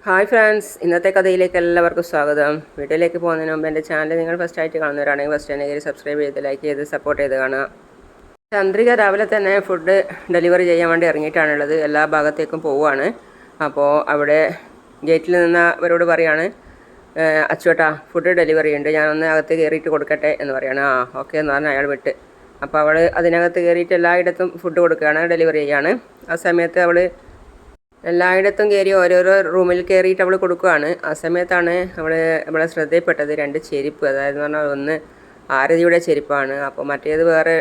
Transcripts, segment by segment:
Hi friends, ഇന്നത്തെ കഥയിലേക്ക് എല്ലാവർക്കും സ്വാഗതം. വീട്ടിലേക്ക് പോകുന്നതിന് മുമ്പ് എൻ്റെ ചാനൽ നിങ്ങൾ ഫസ്റ്റായിട്ട് കാണുന്നവരാണെങ്കിൽ ഫസ്റ്റ് തന്നെ കയറി സബ്സ്ക്രൈബ് ചെയ്ത് ലൈക്ക് ചെയ്ത് സപ്പോർട്ട് ചെയ്ത് കാണുക. ചന്ദ്രിക രാവിലെ തന്നെ ഫുഡ് ഡെലിവറി ചെയ്യാൻ വേണ്ടി ഇറങ്ങിയിട്ടാണുള്ളത്. എല്ലാ ഭാഗത്തേക്കും പോവുകയാണ്. അപ്പോൾ അവിടെ ഗേറ്റിൽ നിന്നവരോട് പറയാണ്, അച്ചുവേട്ടാ ഫുഡ് ഡെലിവറി ഉണ്ട്, ഞാനൊന്ന് അകത്ത് കയറിയിട്ട് കൊടുക്കട്ടെ എന്ന് പറയാണ്. ഓക്കെ എന്ന് പറഞ്ഞാൽ അയാൾ വിട്ട്. അപ്പോൾ അവൾ അതിനകത്ത് കയറിയിട്ട് എല്ലായിടത്തും ഫുഡ് കൊടുക്കുകയാണ്, ഡെലിവറി ചെയ്യാണ്. ആ സമയത്ത് അവൾ എല്ലായിടത്തും കയറി ഓരോരോ റൂമിൽ കയറിയിട്ട് അവൾ കൊടുക്കുകയാണ്. ആ സമയത്താണ് നമ്മളെ ശ്രദ്ധയിൽപ്പെട്ടത് രണ്ട് ചെരുപ്പ്. അതായത് പറഞ്ഞാൽ ഒന്ന് ആരതിയുടെ ചെരുപ്പാണ്, അപ്പോൾ മറ്റേത് വേറെ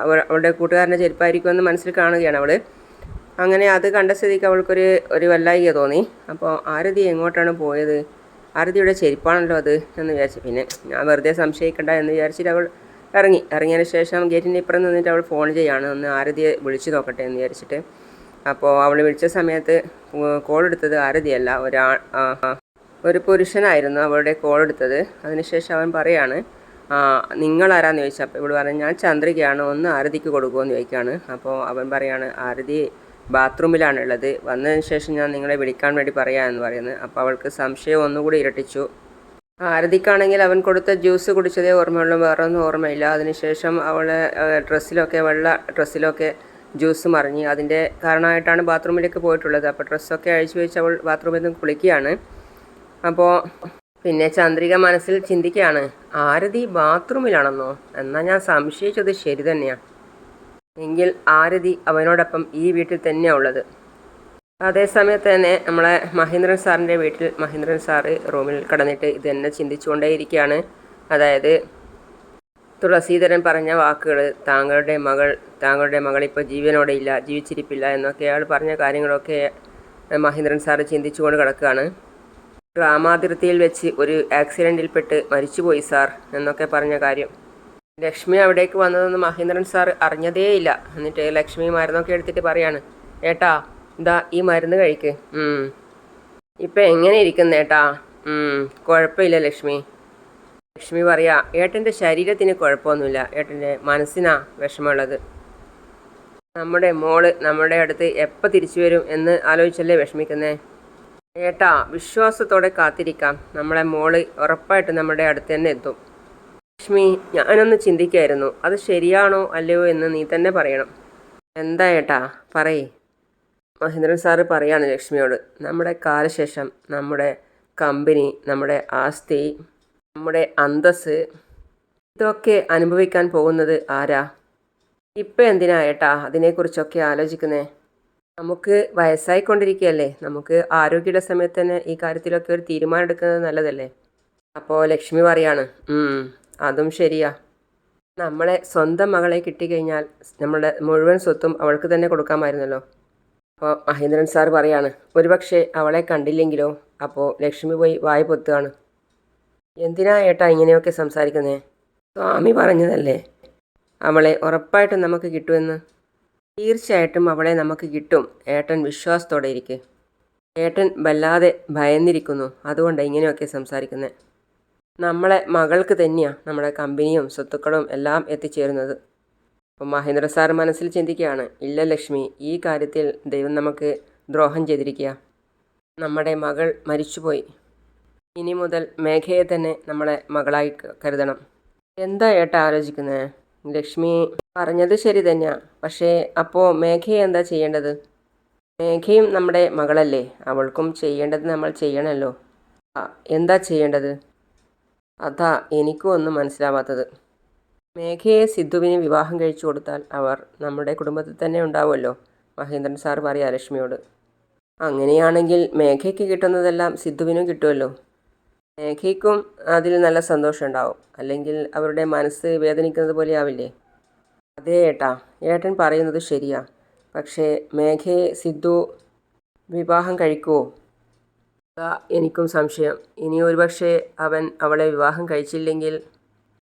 അവളുടെ കൂട്ടുകാരൻ്റെ ചെരുപ്പായിരിക്കുമെന്ന് മനസ്സിൽ കാണുകയാണ് അവൾ. അങ്ങനെ അത് കണ്ട സ്ഥിതിക്ക് അവൾക്കൊരു വല്ലായിക തോന്നി. അപ്പോൾ ആരതി എങ്ങോട്ടാണ് പോയത്? ആരതിയുടെ ചെരുപ്പാണല്ലോ അത് എന്ന് വിചാരിച്ചു. പിന്നെ ഞാൻ വെറുതെ സംശയിക്കണ്ട എന്ന് വിചാരിച്ചിട്ട് അവൾ ഇറങ്ങിയതിന് ശേഷം ഗേറ്റിൻ്റെ ഇപ്പുറം നിന്നിട്ട് അവൾ ഫോൺ ചെയ്യാണ്, ഒന്ന് ആരതിയെ വിളിച്ചു നോക്കട്ടെ എന്ന് വിചാരിച്ചിട്ട്. അപ്പോൾ അവൾ വിളിച്ച സമയത്ത് കോൾ എടുത്തത് ആരതിയല്ല, ഒരു പുരുഷനായിരുന്നു അവളുടെ കോൾ എടുത്തത്. അതിനുശേഷം അവൻ പറയാണ്, നിങ്ങളാരാന്ന് ചോദിച്ചു. അപ്പോൾ ഇവിടെ പറഞ്ഞു, ഞാൻ ചന്ദ്രികയാണ്, ഒന്ന് ആരതിക്ക് കൊടുക്കുമെന്ന് ചോദിക്കുകയാണ്. അപ്പോൾ അവൻ പറയാണ്, ആരതി ബാത്റൂമിലാണുള്ളത്, വന്നതിന് ശേഷം ഞാൻ നിങ്ങളെ വിളിക്കാൻ വേണ്ടി പറയാമെന്ന് പറയുന്നത്. അപ്പോൾ അവൾക്ക് സംശയം ഒന്നുകൂടി ഇരട്ടിച്ചു. ആരതിക്കാണെങ്കിൽ അവൻ കൊടുത്ത ജ്യൂസ് കുടിച്ചതേ ഓർമ്മയുള്ളൂ, വേറെ ഒന്നും ഓർമ്മയില്ല. അതിനുശേഷം അവളെ വെള്ള ഡ്രസ്സിലൊക്കെ ജ്യൂസ് മറിഞ്ഞ് അതിൻ്റെ കാരണമായിട്ടാണ് ബാത്റൂമിലേക്ക് പോയിട്ടുള്ളത്. അപ്പോൾ ഡ്രസ്സൊക്കെ അഴിച്ചു വെച്ച് അവൾ ബാത്റൂമിൽ നിന്ന് കുളിക്കുകയാണ്. അപ്പോൾ പിന്നെ ചന്ദ്രിക മനസ്സിൽ ചിന്തിക്കുകയാണ്, ആരതി ബാത്റൂമിലാണെന്നോ? എന്നാൽ ഞാൻ സംശയിച്ചത് ശരി തന്നെയാണ്. എങ്കിൽ ആരതി അവനോടൊപ്പം ഈ വീട്ടിൽ തന്നെയാണ് ഉള്ളത്. അതേസമയത്ത് തന്നെ നമ്മളെ മഹേന്ദ്രൻ സാറിൻ്റെ വീട്ടിൽ മഹേന്ദ്രൻ സാറ് റൂമിൽ കടന്നിട്ട് ഇത് തന്നെ ചിന്തിച്ചുകൊണ്ടേയിരിക്കുകയാണ്. അതായത് തുളസീധരൻ പറഞ്ഞ വാക്കുകൾ, താങ്കളുടെ മകൾ ഇപ്പോൾ ജീവനോടെ ഇല്ല, ജീവിച്ചിരിപ്പില്ല എന്നൊക്കെ അയാൾ പറഞ്ഞ കാര്യങ്ങളൊക്കെ മഹേന്ദ്രൻ സാറ് ചിന്തിച്ചുകൊണ്ട് കിടക്കുകയാണ്. ഗ്രാമാതിർത്തിയിൽ വെച്ച് ഒരു ആക്സിഡൻറ്റിൽപ്പെട്ട് മരിച്ചുപോയി സാർ എന്നൊക്കെ പറഞ്ഞ കാര്യം. ലക്ഷ്മി അവിടേക്ക് വന്നതെന്ന് മഹേന്ദ്രൻ സാർ അറിഞ്ഞതേയില്ല. എന്നിട്ട് ലക്ഷ്മി മരുന്നൊക്കെ എടുത്തിട്ട് പറയാണ്, ഏട്ടാ ഇതാ ഈ മരുന്ന് കഴിക്ക്, ഇപ്പം എങ്ങനെ ഇരിക്കുന്നേട്ടാ? കുഴപ്പമില്ല ലക്ഷ്മി. ലക്ഷ്മി പറയാ, ഏട്ടൻ്റെ ശരീരത്തിന് കുഴപ്പമൊന്നുമില്ല, ഏട്ടൻ്റെ മനസ്സിനാ വിഷമമുള്ളത്. നമ്മുടെ മോള് നമ്മുടെ അടുത്ത് എപ്പോൾ തിരിച്ചു വരും എന്ന് ആലോചിച്ചല്ലേ വിഷമിക്കുന്നേ? ഏട്ടാ വിശ്വാസത്തോടെ കാത്തിരിക്കാം, നമ്മളെ മോള് ഉറപ്പായിട്ട് നമ്മുടെ അടുത്ത് തന്നെ എത്തും. ലക്ഷ്മി, ഞാനൊന്ന് ചിന്തിക്കായിരുന്നു, അത് ശരിയാണോ അല്ലയോ എന്ന് നീ തന്നെ പറയണം. എന്താ ഏട്ടാ പറയേ? മഹേന്ദ്രൻ സാറ് പറയാണ് ലക്ഷ്മിയോട്, നമ്മുടെ കാലശേഷം നമ്മുടെ കമ്പനി, നമ്മുടെ ആസ്തി, നമ്മുടെ അന്തസ്സ്, ഇതൊക്കെ അനുഭവിക്കാൻ പോകുന്നത് ആരാ? ഇപ്പം എന്തിനാ ഏട്ടാ അതിനെക്കുറിച്ചൊക്കെ ആലോചിക്കുന്നേ? നമുക്ക് വയസ്സായിക്കൊണ്ടിരിക്കുകയല്ലേ, നമുക്ക് ആരോഗ്യമുള്ള സമയത്ത് തന്നെ ഈ കാര്യത്തിലൊക്കെ ഒരു തീരുമാനം എടുക്കുന്നത് നല്ലതല്ലേ? അപ്പോൾ ലക്ഷ്മി പറയാണ്, അതും ശരിയാ. നമ്മളെ സ്വന്തം മകളെ കിട്ടിക്കഴിഞ്ഞാൽ നമ്മുടെ മുഴുവൻ സ്വത്തും അവൾക്ക് തന്നെ കൊടുക്കാമായിരുന്നല്ലോ. അപ്പോൾ മഹേന്ദ്രൻ സാർ പറയാണ്, ഒരുപക്ഷെ അവളെ കണ്ടില്ലെങ്കിലോ? അപ്പോൾ ലക്ഷ്മി പോയി വായ പൊത്തുകയാണ്. എന്തിനാ ഏട്ടാ ഇങ്ങനെയൊക്കെ സംസാരിക്കുന്നേ? സ്വാമി പറഞ്ഞതല്ലേ അവളെ ഉറപ്പായിട്ടും നമുക്ക് കിട്ടുമെന്ന്. തീർച്ചയായിട്ടും അവളെ നമുക്ക് കിട്ടും. ഏട്ടൻ വിശ്വാസത്തോടെ ഇരിക്കെ. ഏട്ടൻ വല്ലാതെ ഭയന്നിരിക്കുന്നു, അതുകൊണ്ടാണ് ഇങ്ങനെയൊക്കെ സംസാരിക്കുന്നത്. നമ്മളെ മകൾക്ക് തന്നെയാണ് നമ്മുടെ കമ്പനിയും സ്വത്തുക്കളും എല്ലാം എത്തിച്ചേരുന്നത്. അപ്പം മഹേന്ദ്ര സാർ മനസ്സിൽ ചിന്തിക്കുകയാണ്, ഇല്ല ലക്ഷ്മി, ഈ കാര്യത്തിൽ ദൈവം നമുക്ക് ദ്രോഹം ചെയ്തിരിക്കുക. നമ്മുടെ മകൾ മരിച്ചുപോയി, ഇനി മുതൽ മേഘയെ തന്നെ നമ്മളെ മകളായി കരുതണം. എന്താ ഏട്ടാ ആലോചിക്കുന്നത്? ലക്ഷ്മി പറഞ്ഞത് ശരി തന്നെയാണ്, പക്ഷേ അപ്പോൾ മേഘയെ എന്താ ചെയ്യേണ്ടത്? മേഘയും നമ്മുടെ മകളല്ലേ, അവൾക്കും ചെയ്യേണ്ടത് നമ്മൾ ചെയ്യണമല്ലോ. എന്താ ചെയ്യേണ്ടത്? അതാ എനിക്കും ഒന്നും മനസ്സിലാവാത്തത്. മേഘയെ സിദ്ധുവിന് വിവാഹം കഴിച്ചു കൊടുത്താൽ അവർ നമ്മുടെ കുടുംബത്തിൽ തന്നെ ഉണ്ടാവുമല്ലോ, മഹേന്ദ്രൻ സാർ പറയാ ലക്ഷ്മിയോട്. അങ്ങനെയാണെങ്കിൽ മേഘയ്ക്ക് കിട്ടുന്നതെല്ലാം സിദ്ധുവിനും കിട്ടുമല്ലോ. മേഘയ്ക്കും അതിൽ നല്ല സന്തോഷം ഉണ്ടാവും, അല്ലെങ്കിൽ അവരുടെ മനസ്സ് വേദനിക്കുന്നത് പോലെ ആവില്ലേ? അതേ ഏട്ടാ, ഏട്ടൻ പറയുന്നത് ശരിയാ. പക്ഷേ മേഘയെ സിദ്ധു വിവാഹം കഴിക്കുമോ? അതാ എനിക്കും സംശയം. ഇനി ഒരുപക്ഷെ അവൻ അവളെ വിവാഹം കഴിച്ചില്ലെങ്കിൽ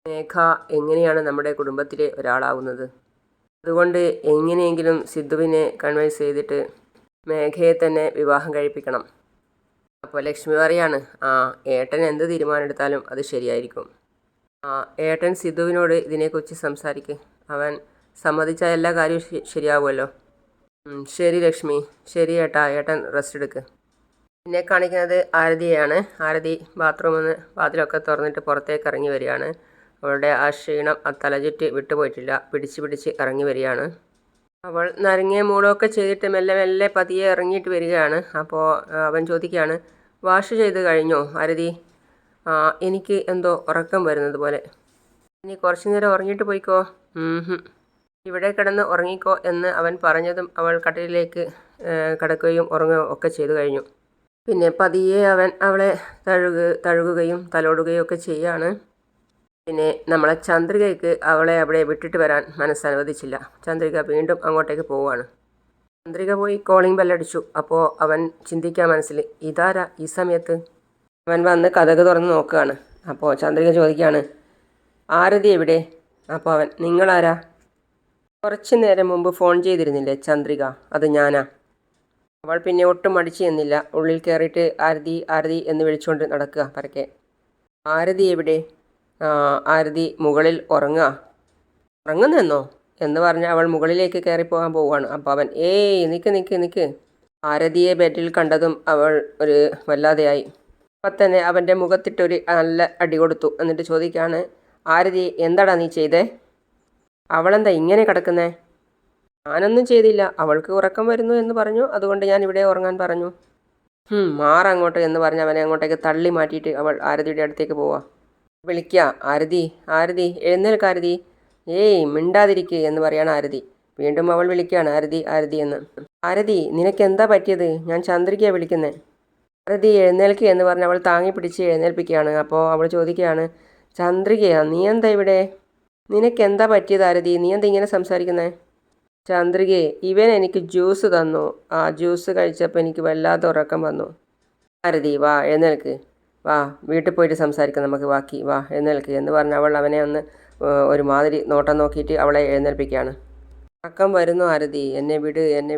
മേഘ എങ്ങനെയാണ് നമ്മുടെ കുടുംബത്തിലെ ഒരാളാവുന്നത്? അതുകൊണ്ട് എങ്ങനെയെങ്കിലും സിദ്ധുവിനെ കൺവിൻസ് ചെയ്തിട്ട് മേഘയെ തന്നെ വിവാഹം കഴിപ്പിക്കണം. അപ്പോൾ ലക്ഷ്മി പറയാണ്, ഏട്ടൻ എന്ത് തീരുമാനം എടുത്താലും അത് ശരിയായിരിക്കും. ഏട്ടൻ സിദ്ധുവിനോട് ഇതിനെക്കുറിച്ച് സംസാരിക്ക്, അവൻ സമ്മതിച്ച എല്ലാ കാര്യവും ശരിയാവുമല്ലോ. ശരി ലക്ഷ്മി, ശരി ഏട്ടാ, ഏട്ടൻ റെസ്റ്റ് എടുക്ക്. പിന്നെ കാണിക്കുന്നത് ആരതിയെയാണ്. ആരതി ബാത്റൂമിൽ നിന്ന് വാതിലൊക്കെ തുറന്നിട്ട് പുറത്തേക്ക് ഇറങ്ങി വരികയാണ്. അവളുടെ ആ ക്ഷീണം, ആ തലചുറ്റി വിട്ടുപോയിട്ടില്ല. പിടിച്ച് ഇറങ്ങി വരികയാണ്. അവൾ നരങ്ങിയ മൂളമൊക്കെ ചെയ്തിട്ട് മെല്ലെ മെല്ലെ പതിയെ ഇറങ്ങിയിട്ട് വരികയാണ്. അപ്പോൾ അവൻ ചോദിക്കുകയാണ്, വാഷ് ചെയ്ത് കഴിഞ്ഞോ ആരതി? എനിക്ക് എന്തോ ഉറക്കം വരുന്നത് പോലെ. ഇനി കുറച്ചു നേരം ഉറങ്ങിയിട്ട് പോയിക്കോ. ഇവിടെ കിടന്ന് ഉറങ്ങിക്കോ എന്ന് അവൻ പറഞ്ഞതും അവൾ കട്ടിലിലേക്ക് കിടക്കുകയും ഉറങ്ങുകയും ഒക്കെ ചെയ്തു കഴിഞ്ഞു. പിന്നെ പതിയെ അവൻ അവളെ തഴുകുകയും തലോടുകയും ഒക്കെ ചെയ്യാണ്. പിന്നെ നമ്മളെ ചന്ദ്രികയ്ക്ക് അവളെ അവിടെ വിട്ടിട്ട് വരാൻ മനസ്സനുവദിച്ചില്ല. ചന്ദ്രിക വീണ്ടും അങ്ങോട്ടേക്ക് പോവുകയാണ്. ചന്ദ്രിക പോയി കോളിംഗ് ബെല്ലടിച്ചു. അപ്പോൾ അവൻ ചിന്തിക്കാൻ മനസ്സിൽ, ഇതാരാ ഈ സമയത്ത്? അവൻ വന്ന് കതക് തുറന്ന് നോക്കുകയാണ്. അപ്പോൾ ചന്ദ്രിക ചോദിക്കുകയാണ്, ആരതി എവിടെ? അപ്പോൾ അവൻ, നിങ്ങളാരാ? കുറച്ച് നേരം മുമ്പ് ഫോൺ ചെയ്തിരുന്നില്ലേ ചന്ദ്രിക, അത് ഞാനാ. അവൾ പിന്നെ ഒട്ടും മടിച്ചു എന്നില്ല. ഉള്ളിൽ കയറിയിട്ട് ആരതി ആരതി എന്ന് വിളിച്ചുകൊണ്ട് നടക്കുക പരക്കെ. ആരതി എവിടെ? ആരതി മുകളിൽ ഉറങ്ങുന്നെന്നോ എന്ന് പറഞ്ഞ് അവൾ മുകളിലേക്ക് കയറിപ്പോകാൻ പോവുകയാണ്. അപ്പോൾ അവൻ, ഏയ് നിൽക്ക്. ആരതിയെ ബെഡിൽ കണ്ടതും അവൾ ഒരു വല്ലാതെയായി. അപ്പം തന്നെ അവൻ്റെ മുഖത്തിട്ടൊരു നല്ല അടി കൊടുത്തു. എന്നിട്ട് ചോദിക്കുകയാണ്, ആരതി എന്താടാ നീ ചെയ്തേ? അവളെന്താ ഇങ്ങനെ കിടക്കുന്നേ? ഞാനൊന്നും ചെയ്തില്ല, അവൾക്ക് ഉറക്കം വരുന്നു എന്ന് പറഞ്ഞു, അതുകൊണ്ട് ഞാൻ ഇവിടെ ഉറങ്ങാൻ പറഞ്ഞു. മാറങ്ങോട്ട് എന്ന് പറഞ്ഞ് അവനെ അങ്ങോട്ടേക്ക് തള്ളി മാറ്റിയിട്ട് അവൾ ആരതിയുടെ അടുത്തേക്ക് പോവാ. വിളിക്കുക, ആരതി എഴുന്നേൽക്ക് ആരതി. ഏയ് മിണ്ടാതിരിക്കുക എന്ന് പറയാണ് ആരതി. വീണ്ടും അവൾ വിളിക്കുകയാണ്, ആരതി എന്ന്. ആരതി നിനക്ക് എന്താ പറ്റിയത്? ഞാൻ ചന്ദ്രികയാണ് വിളിക്കുന്നത്. ആരതി എഴുന്നേൽക്ക് എന്ന് പറഞ്ഞ് അവൾ താങ്ങി പിടിച്ച് എഴുന്നേൽപ്പിക്കുകയാണ്. അപ്പോൾ അവൾ ചോദിക്കുകയാണ്, ചന്ദ്രികയാ നീ എന്താ ഇവിടെ? നിനക്ക് എന്താ പറ്റിയത് ആരതി? നീ എന്താ ഇങ്ങനെ സംസാരിക്കുന്നത്? ചന്ദ്രികയെ, ഇവൻ എനിക്ക് ജ്യൂസ് തന്നു. ആ ജ്യൂസ് കഴിച്ചപ്പോൾ എനിക്ക് വല്ലാതെ ഉറക്കം വന്നു. ആരതി വാ എഴുന്നേൽക്ക്, വാ വീട്ടിൽ പോയിട്ട് സംസാരിക്കാം നമുക്ക് ബാക്കി, വാ എഴുന്നേൽക്ക് എന്ന് പറഞ്ഞ് അവൾ അവനെ ഒന്ന് ഒരുമാതിരി നോട്ടം നോക്കിയിട്ട് അവളെ എഴുന്നേൽപ്പിക്കുകയാണ്. ഉറക്കം വരുന്നു ആരതി, എന്നെ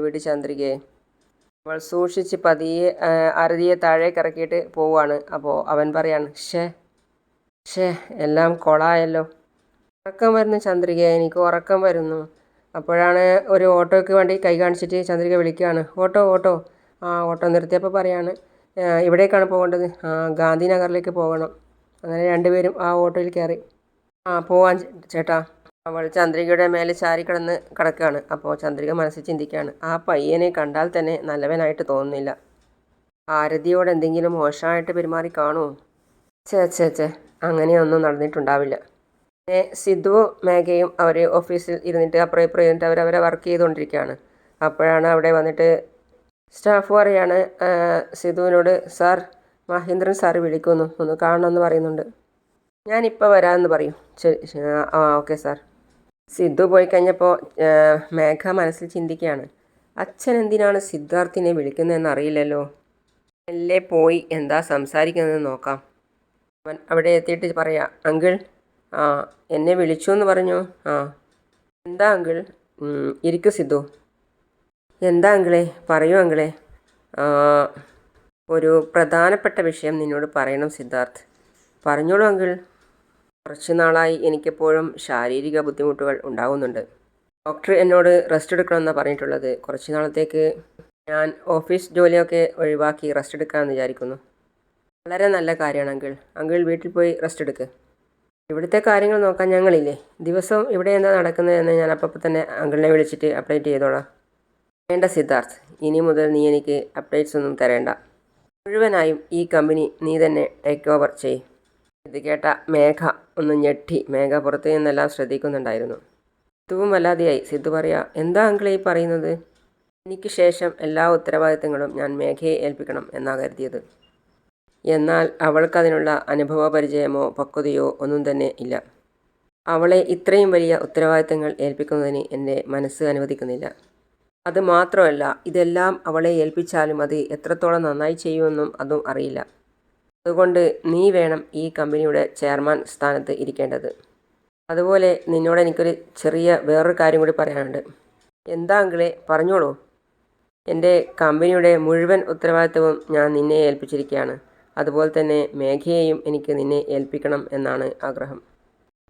വിട് ചന്ദ്രികയെ. അവൾ സൂക്ഷിച്ച് പതിയെ ആരതിയെ താഴേക്ക് ഇറക്കിയിട്ട് പോവുകയാണ്. അപ്പോൾ അവൻ പറയാണ്, ഷേ എല്ലാം കൊളായല്ലോ. ഉറക്കം വരുന്നു ചന്ദ്രിക, എനിക്ക് ഉറക്കം വരുന്നു. അപ്പോഴാണ് ഒരു ഓട്ടോയ്ക്ക് വേണ്ടി കൈ കാണിച്ചിട്ട് ചന്ദ്രിക വിളിക്കുകയാണ്, ഓട്ടോ. ഓട്ടോ നിർത്തിയപ്പോൾ പറയാണ്, ഇവിടേക്കാണ് പോകേണ്ടത്, ഗാന്ധിനഗറിലേക്ക് പോകണം. അങ്ങനെ രണ്ടുപേരും ആ ഓട്ടോയിൽ കയറി. പോവാൻ ചേട്ടാ. അവൾ ചന്ദ്രികയുടെ മേലെ കിടക്കുകയാണ്. അപ്പോൾ ചന്ദ്രിക മനസ്സിൽ ചിന്തിക്കുകയാണ്, ആ പയ്യനെ കണ്ടാൽ തന്നെ നല്ലവനായിട്ട് തോന്നുന്നില്ല. ആരതിയോട് എന്തെങ്കിലും മോശമായിട്ട് പെരുമാറി കാണുമോ? ചേ അങ്ങനെയൊന്നും നടന്നിട്ടുണ്ടാവില്ല. പിന്നെ സിദ്ധുവും മേഘയും അവർ ഓഫീസിൽ ഇരുന്നിട്ട് അപ്പുറം ഇപ്പുറം ഇരുന്നിട്ട് അവരവരെ വർക്ക് ചെയ്തുകൊണ്ടിരിക്കുകയാണ്. അപ്പോഴാണ് അവിടെ വന്നിട്ട് സ്റ്റാഫ് പറയാണ് സിദ്ധുവിനോട്, സാർ മഹേന്ദ്രൻ സാർ വിളിക്കുന്നു, ഒന്ന് കാണണമെന്ന് പറയുന്നുണ്ട്. ഞാനിപ്പോൾ വരാമെന്ന് പറയും. ശരി, ഓക്കെ സാർ. സിദ്ധു പോയി കഴിഞ്ഞപ്പോൾ മേഘ മനസ്സിൽ ചിന്തിക്കുകയാണ്, അച്ഛൻ എന്തിനാണ് സിദ്ധാർത്ഥിനെ വിളിക്കുന്നതെന്ന് അറിയില്ലല്ലോ. എല്ലേ പോയി എന്താ സംസാരിക്കുന്നതെന്ന് നോക്കാം. അവൻ അവിടെ എത്തിയിട്ട് പറയാം, അങ്കിൾ എന്നെ വിളിച്ചു എന്ന് പറഞ്ഞു. എന്താ അങ്കിൾ? ഇരിക്കൂ സിദ്ധു. എന്താ അങ്കിളെ? പറയൂ അങ്കിളെ. ഒരു പ്രധാനപ്പെട്ട വിഷയം നിന്നോട് പറയണം സിദ്ധാർത്ഥ്. പറഞ്ഞോളൂ അങ്കിൾ. കുറച്ച് നാളായി എനിക്കെപ്പോഴും ശാരീരിക ബുദ്ധിമുട്ടുകൾ ഉണ്ടാകുന്നുണ്ട്. ഡോക്ടർ എന്നോട് റെസ്റ്റ് എടുക്കണമെന്നാണ് പറഞ്ഞിട്ടുള്ളത്. കുറച്ച് നാളത്തേക്ക് ഞാൻ ഓഫീസ് ജോലിയൊക്കെ ഒഴിവാക്കി റെസ്റ്റ് എടുക്കാമെന്ന് വിചാരിക്കുന്നു. വളരെ നല്ല കാര്യമാണ് അങ്കിൾ വീട്ടിൽ പോയി റെസ്റ്റ് എടുക്ക്. ഇവിടുത്തെ കാര്യങ്ങൾ നോക്കാൻ ഞങ്ങളില്ലേ, ദിവസവും ഇവിടെ എന്താ നടക്കുന്നതെന്ന് ഞാൻ അപ്പം തന്നെ അങ്കിളിനെ വിളിച്ചിട്ട് അപ്ഡേറ്റ് ചെയ്തോളാം. വേണ്ട സിദ്ധാർത്ഥ്, ഇനി മുതൽ നീ എനിക്ക് അപ്ഡേറ്റ്സ് ഒന്നും തരേണ്ട. മുഴുവനായും ഈ കമ്പനി നീ തന്നെ ടേക്ക് ഓവർ ചെയ്. ഇത് കേട്ട മേഘ ഒന്ന് ഞെട്ടി. മേഘ പുറത്തു നിന്നെല്ലാം ശ്രദ്ധിക്കുന്നുണ്ടായിരുന്നു. സിദ്ധുവും വല്ലാതെയായി. സിദ്ധു പറയാ, എന്താ അങ്കിളെ ഈ പറയുന്നത്? എനിക്ക് ശേഷം എല്ലാ ഉത്തരവാദിത്തങ്ങളും ഞാൻ മേഘയെ ഏൽപ്പിക്കണം എന്നാ കരുതിയത്. എന്നാൽ അവൾക്കതിനുള്ള അനുഭവ പരിചയമോ പക്വതയോ ഒന്നും തന്നെ ഇല്ല. അവളെ ഇത്രയും വലിയ ഉത്തരവാദിത്തങ്ങൾ ഏൽപ്പിക്കുന്നതിന് എൻ്റെ മനസ്സ് അനുവദിക്കുന്നില്ല. അത് മാത്രമല്ല, ഇതെല്ലാം അവളെ ഏൽപ്പിച്ചാലും അത് എത്രത്തോളം നന്നായി ചെയ്യുമെന്നും അതും അറിയില്ല. അതുകൊണ്ട് നീ വേണം ഈ കമ്പനിയുടെ ചെയർമാൻ സ്ഥാനത്ത് ഇരിക്കേണ്ടത്. അതുപോലെ നിന്നോട് എനിക്കൊരു വേറൊരു കാര്യം കൂടി പറയാനുണ്ട്. എന്താ അങ്കിളെ? പറഞ്ഞോളൂ. എൻ്റെ കമ്പനിയുടെ മുഴുവൻ ഉത്തരവാദിത്തവും ഞാൻ നിന്നെ ഏൽപ്പിച്ചിരിക്കുകയാണ്. അതുപോലെ തന്നെ മേഘയെയും എനിക്ക് നിന്നെ ഏൽപ്പിക്കണം എന്നാണ് ആഗ്രഹം.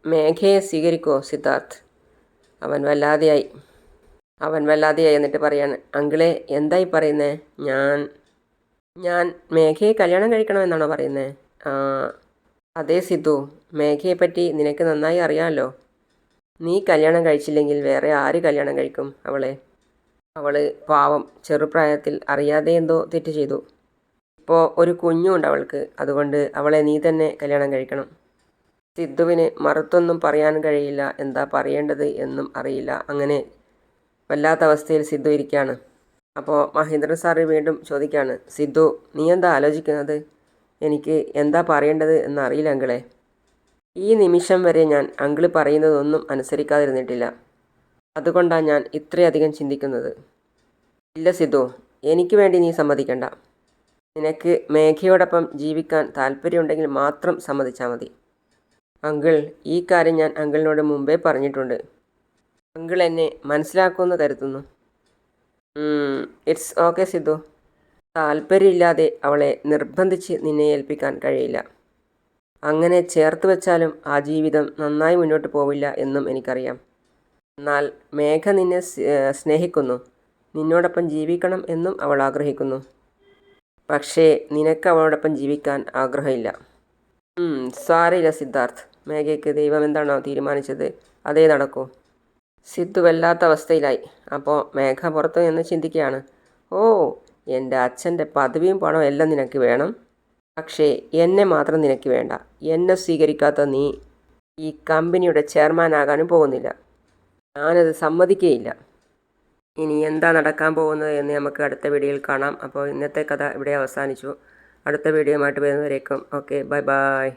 മേഘയെ സ്വീകരിക്കോ സിദ്ധാർത്ഥ്? അവൻ വല്ലാതെയായി എന്നിട്ട് പറയാണ്, അങ്കിളെ എന്തായി പറയുന്നേ? ഞാൻ മേഘയെ കല്യാണം കഴിക്കണമെന്നാണോ പറയുന്നത്? ആ, അതെ സിദ്ധു, മേഘയെപ്പറ്റി നിനക്ക് നന്നായി അറിയാമല്ലോ. നീ കല്യാണം കഴിച്ചില്ലെങ്കിൽ വേറെ ആര് കല്യാണം കഴിക്കും അവളെ? അവള് പാവം ചെറുപ്രായത്തിൽ അറിയാതെ എന്തോ തെറ്റ് ചെയ്തു. ഇപ്പോൾ ഒരു കുഞ്ഞുണ്ട് അവൾക്ക്. അതുകൊണ്ട് അവളെ നീ തന്നെ കല്യാണം കഴിക്കണം. സിദ്ധുവിന് മറുത്തൊന്നും പറയാൻ കഴിയില്ല. എന്താ പറയേണ്ടത് എന്നും അറിയില്ല. അങ്ങനെ വല്ലാത്ത അവസ്ഥയിൽ സിദ്ധു ഇരിക്കുകയാണ്. അപ്പോൾ മഹേന്ദ്രൻ സാറ് വീണ്ടും ചോദിക്കുകയാണ്, സിദ്ധു നീ എന്താ ആലോചിക്കുന്നത്? എനിക്ക് എന്താ പറയേണ്ടത് എന്നറിയില്ല അങ്കിളെ. ഈ നിമിഷം വരെ ഞാൻ അങ്കിള് പറയുന്നതൊന്നും അനുസരിക്കാതിരുന്നിട്ടില്ല. അതുകൊണ്ടാണ് ഞാൻ ഇത്രയധികം ചിന്തിക്കുന്നത്. ഇല്ല സിദ്ധു, എനിക്ക് വേണ്ടി നീ സമ്മതിക്കണ്ട. നിനക്ക് മേഘയോടൊപ്പം ജീവിക്കാൻ താല്പര്യമുണ്ടെങ്കിൽ മാത്രം സമ്മതിച്ചാൽ മതി. അങ്കിൾ, ഈ കാര്യം ഞാൻ അങ്കിളിനോട് മുമ്പേ പറഞ്ഞിട്ടുണ്ട്. അങ്കിൾ എന്നെ മനസ്സിലാക്കുമെന്ന് കരുതുന്നു. It's okay Sidhu. താല്പര്യമില്ലാതെ അവളെ നിർബന്ധിച്ച് നിന്നെ ഏൽപ്പിക്കാൻ കഴിയില്ല. അങ്ങനെ ചേർത്ത് വെച്ചാലും ആ ജീവിതം നന്നായി മുന്നോട്ട് പോവില്ല എന്നും എനിക്കറിയാം. എന്നാൽ മേഘ നിന്നെ സ്നേഹിക്കുന്നു. നിന്നോടൊപ്പം ജീവിക്കണം എന്നും അവൾ ആഗ്രഹിക്കുന്നു. പക്ഷേ നിനക്ക് അവളോടൊപ്പം ജീവിക്കാൻ ആഗ്രഹമില്ല. സാരമില്ല സിദ്ധാർത്ഥ്. മേഘയ്ക്ക് ദൈവം എന്താണോ തീരുമാനിച്ചത് അതേ നടക്കൂ. സിദ്ധു വല്ലാത്ത അവസ്ഥയിലായി. അപ്പോൾ മേഘ പുറത്തു നിന്ന് ചിന്തിക്കുകയാണ്, ഓ, എൻ്റെ അച്ഛൻ്റെ പദവിയും പണവും എല്ലാം നിനക്ക് വേണം. പക്ഷേ എന്നെ മാത്രം നിനക്ക് വേണ്ട. എന്നെ സ്വീകരിക്കാത്ത നീ ഈ കമ്പനിയുടെ ചെയർമാനാകാനും പോകുന്നില്ല. ഞാനത് സമ്മതിക്കുകയില്ല. ഇനി എന്താ നടക്കാൻ പോകുന്നത് എന്ന് നമുക്ക് അടുത്ത വീഡിയോയിൽ കാണാം. അപ്പോൾ ഇന്നത്തെ കഥ ഇവിടെ അവസാനിച്ചു. അടുത്ത വീഡിയോയുമായിട്ട് വരുന്നവരേക്കും ഓക്കെ, ബൈ ബൈ.